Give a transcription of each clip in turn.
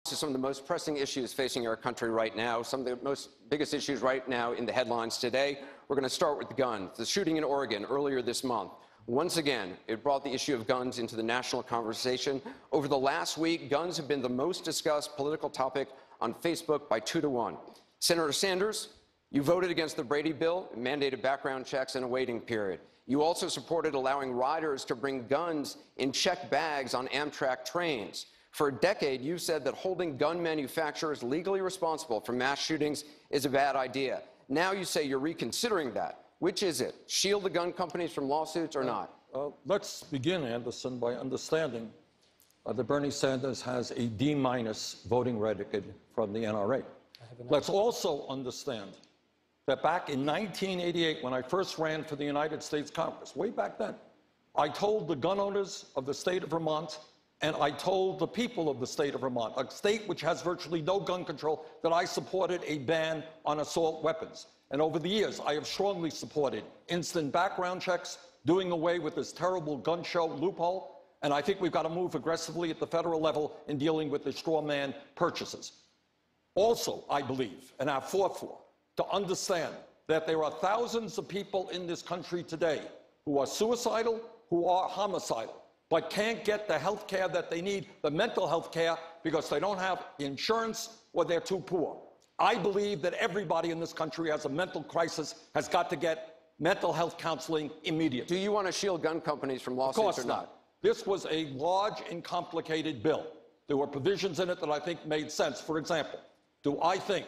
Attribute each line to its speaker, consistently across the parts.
Speaker 1: To some of the most pressing issues facing our country right now, some of the biggest issues right now in the headlines today. We're going to start with guns. The shooting in Oregon earlier this month. Once again, it brought the issue of guns into the national conversation. Over the last week, guns have been the most discussed political topic on Facebook by 2 to 1. Senator Sanders, you voted against the Brady bill, mandated background checks and a waiting period. You also supported allowing riders to bring guns in checked bags on Amtrak trains. For a decade, you said that holding gun manufacturers legally responsible for mass shootings is a bad idea. Now you say you're reconsidering that. Which is it? Shield the gun companies from lawsuits or not?
Speaker 2: Let's begin, Anderson, by understanding that Bernie Sanders has a D- voting record from the NRA. Let's also understand that back in 1988, when I first ran for the United States Congress, way back then, I told the gun owners of the state of Vermont and I told the people of the state of Vermont, a state which has virtually no gun control, that I supported a ban on assault weapons. And over the years, I have strongly supported instant background checks, doing away with this terrible gun show loophole, and I think we've got to move aggressively at the federal level in dealing with the straw man purchases. Also, I believe, and I've fought for, to understand that there are thousands of people in this country today who are suicidal, who are homicidal, but can't get the health care that they need, the mental health care, because they don't have insurance or they're too poor. I believe that everybody in this country has a mental crisis, has got to get mental health counseling immediately.
Speaker 1: Do you want to shield gun companies from lawsuits
Speaker 2: or not? Of course
Speaker 1: not?
Speaker 2: This was a large and complicated bill. There were provisions in it that I think made sense. For example, do I think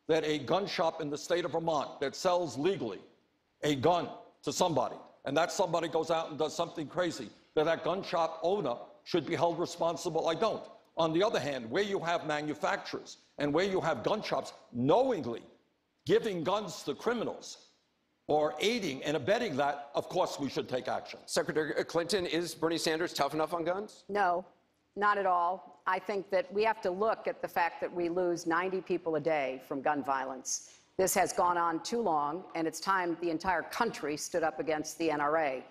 Speaker 2: that a gun shop in the state of Vermont that sells legally a gun to somebody, and that somebody goes out and does something crazy, that gun shop owner should be held responsible? I don't. On the other hand, where you have manufacturers and where you have gun shops knowingly giving guns to criminals or aiding and abetting that, of course we should take action.
Speaker 1: Secretary Clinton, is Bernie Sanders tough enough on guns?
Speaker 3: No, not at all. I think that we have to look at the fact that we lose 90 people a day from gun violence. This has gone on too long, and it's time the entire country stood up against the NRA.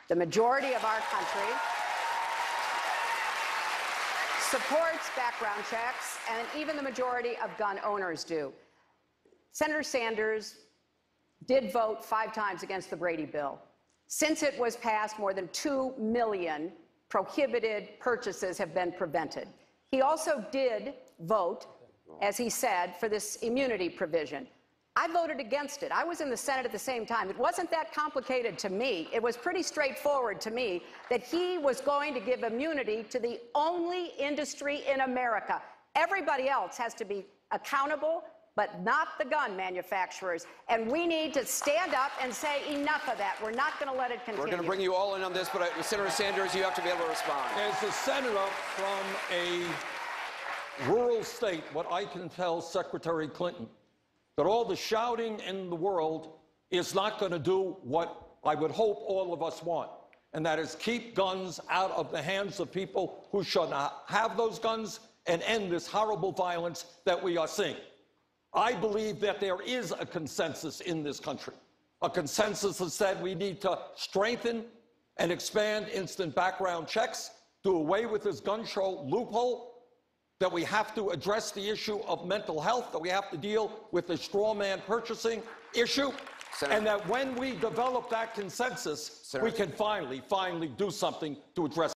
Speaker 3: The majority of our country supports background checks, and even the majority of gun owners do. Senator Sanders did vote 5 times against the Brady bill. Since it was passed, more than 2 million prohibited purchases have been prevented. He also did vote, as he said, for this immunity provision. I voted against it. I was in the Senate at the same time. It wasn't that complicated to me. It was pretty straightforward to me that he was going to give immunity to the only industry in America. Everybody else has to be accountable, but not the gun manufacturers. And we need to stand up and say enough of that. We're not going to let it continue.
Speaker 1: We're going to bring you all in on this, but Senator Sanders, you have to be able to respond.
Speaker 2: As a senator from a rural state, what I can tell Secretary Clinton, that all the shouting in the world is not going to do what I would hope all of us want, and that is keep guns out of the hands of people who should not have those guns and end this horrible violence that we are seeing. I believe that there is a consensus in this country, a consensus that said we need to strengthen and expand instant background checks, do away with this gun show loophole, that we have to address the issue of mental health, that we have to deal with the straw man purchasing issue, Senator, and that when we develop that consensus, Senator, we can finally do something to address